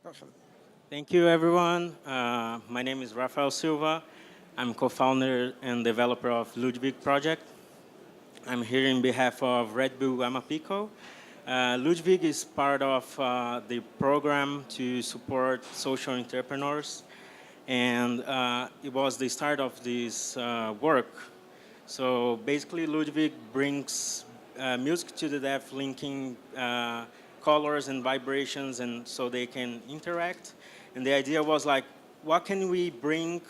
Perfect. Thank you, everyone. My name is Rafael Silva. I'm co-founder and developer of Ludwig project. I'm here in behalf of Red Bull Amaphiko. Ludwig is part of the program to support social entrepreneurs, and it was the start of this work. So basically, Ludwig brings music to the deaf, linking colors and vibrations, and so they can interact. And the idea was like, what can we bring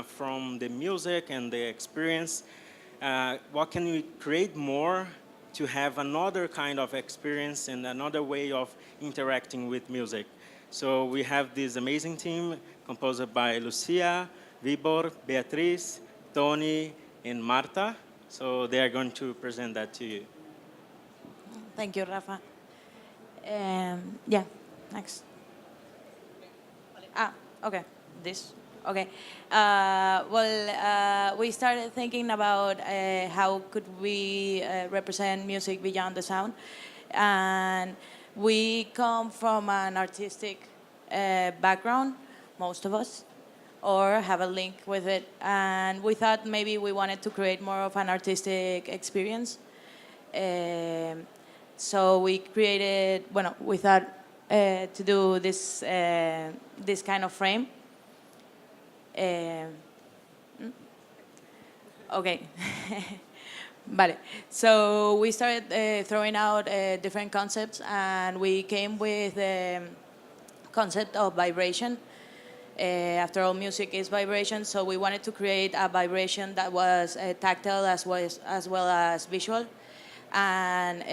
from the music and the experience? What can we create more to have another kind of experience and another way of interacting with music? So we have this amazing team composed by Lucia, Vibor, Beatriz, Tony, and Marta. So they are going to present that to you. Thank you, Rafa. Yeah, next. Okay, this. Okay. We started thinking about how could we represent music beyond the sound. And we come from an artistic background, most of us, or have a link with it. And we thought maybe we wanted to create more of an artistic experience. So we created, we thought to do this, this kind of frame. Okay. Vale. So we started throwing out different concepts, and we came with the concept of vibration. After all, music is vibration, so we wanted to create a vibration that was tactile as well as visual. And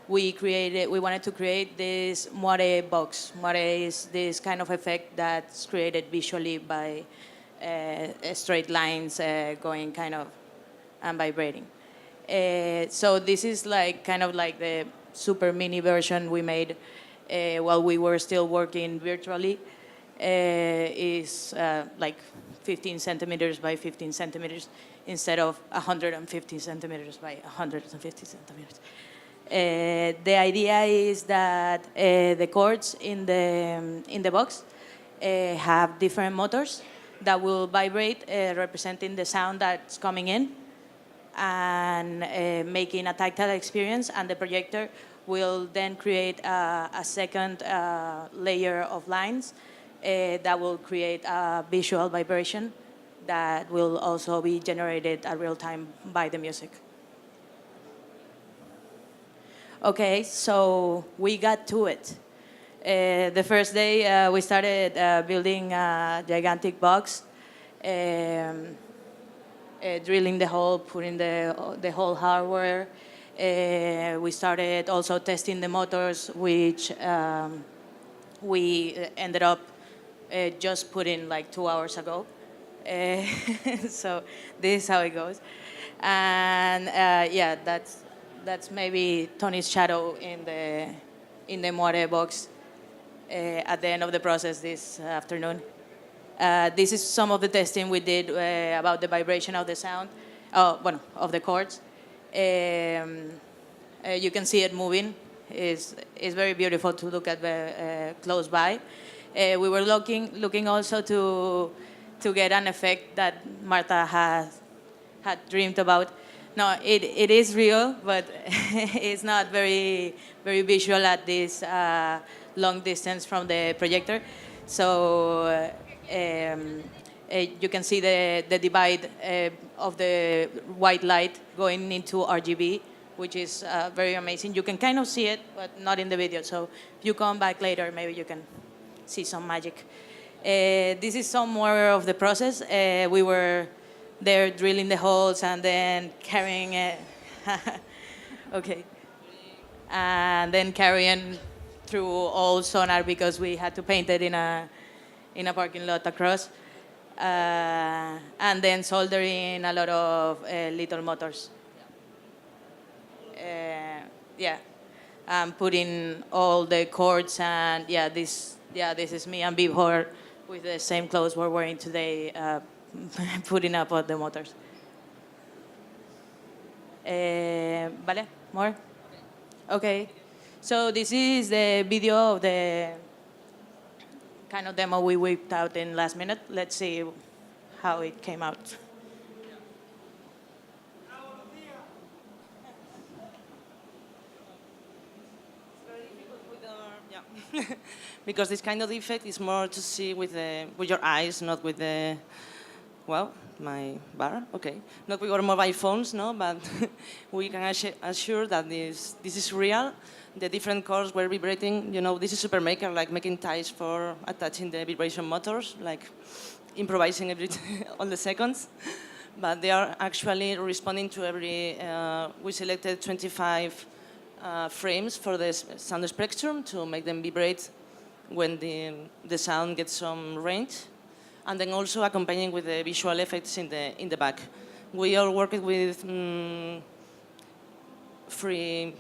we wanted to create this moiré box. Moiré is this kind of effect that's created visually by straight lines going kind of and vibrating. So this is like kind of like the super mini version we made while we were still working virtually. Is like 15 centimeters by 15 centimeters instead of 150 centimeters by 150 centimeters. The idea is that the chords in the box have different motors that will vibrate, representing the sound that's coming in and making a tactile experience, and the projector will then create a second layer of lines that will create a visual vibration that will also be generated at real time by the music. Okay, so we got to it. The first day we started building a gigantic box, drilling the hole, putting the whole hardware. We started also testing the motors, which we ended up just putting like 2 hours ago. So this is how it goes. And yeah, that's maybe Tony's shadow in the moiré box at the end of the process this afternoon. This is some of the testing we did about the vibration of the sound, of the chords. You can see it moving. It's very beautiful to look at close by. We were looking also to get an effect that Marta had dreamed about. No, it is real, but it's not very visual at this long distance from the projector. So you can see the divide of the white light going into RGB, which is very amazing. You can kind of see it, but not in the video. So if you come back later, maybe you can see some magic. This is some more of the process. We were there drilling the holes and then carrying it. Okay. And then carrying through all Sonar because we had to paint it in a parking lot across. And then soldering a lot of little motors. Yeah. Putting all the cords, and this is me and Vibor with the same clothes we're wearing today, putting up all the motors. Vale, more? Okay. So this is the video of the kind of demo we whipped out in last minute. Let's see how it came out. Because this kind of effect is more to see with your eyes, not with the, well, my bar, okay. Not with our mobile phones, no, but we can assure that this is real. The different chords were vibrating. You know, this is Supermaker, like making ties for attaching the vibration motors, like improvising every on the seconds. But they are actually responding to every, we selected 25 frames for the sound spectrum to make them vibrate when the sound gets some range, and then also accompanying with the visual effects in the back. We are working with free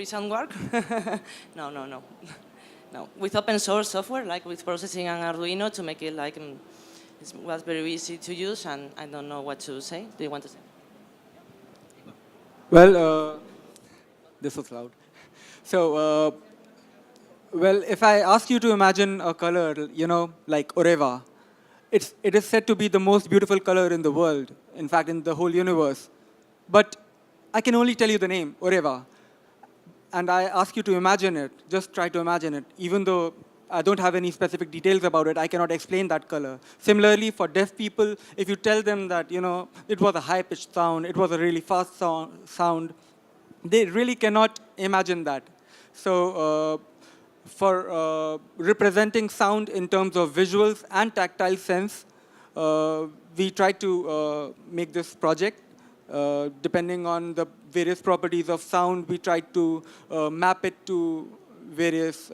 sound work. No. With open source software, like with processing and Arduino, to make it like it was very easy to use, and I don't know what to say. Do you want to say? Well, this was loud. So, well, if I ask you to imagine a color, you know, like Oreva, it is said to be the most beautiful color in the world, in fact, in the whole universe. But I can only tell you the name, Oreva. And I ask you to imagine it, just try to imagine it. Even though I don't have any specific details about it, I cannot explain that color. Similarly, for deaf people, if you tell them that, you know, it was a high-pitched sound, it was a really fast sound, they really cannot imagine that. So for representing sound in terms of visuals and tactile sense, we tried to make this project. Depending on the various properties of sound, we tried to map it to various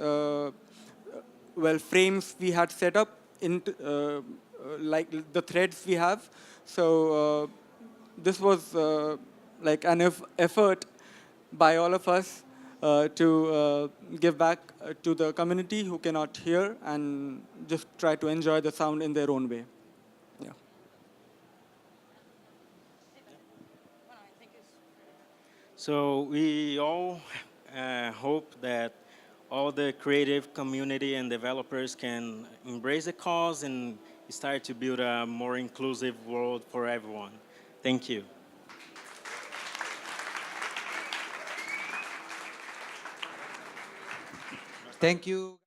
frames we had set up, in like the threads we have. So this was like an effort by all of us to give back to the community who cannot hear and just try to enjoy the sound in their own way. Yeah. So we all hope that all the creative community and developers can embrace the cause and start to build a more inclusive world for everyone. Thank you. Thank you.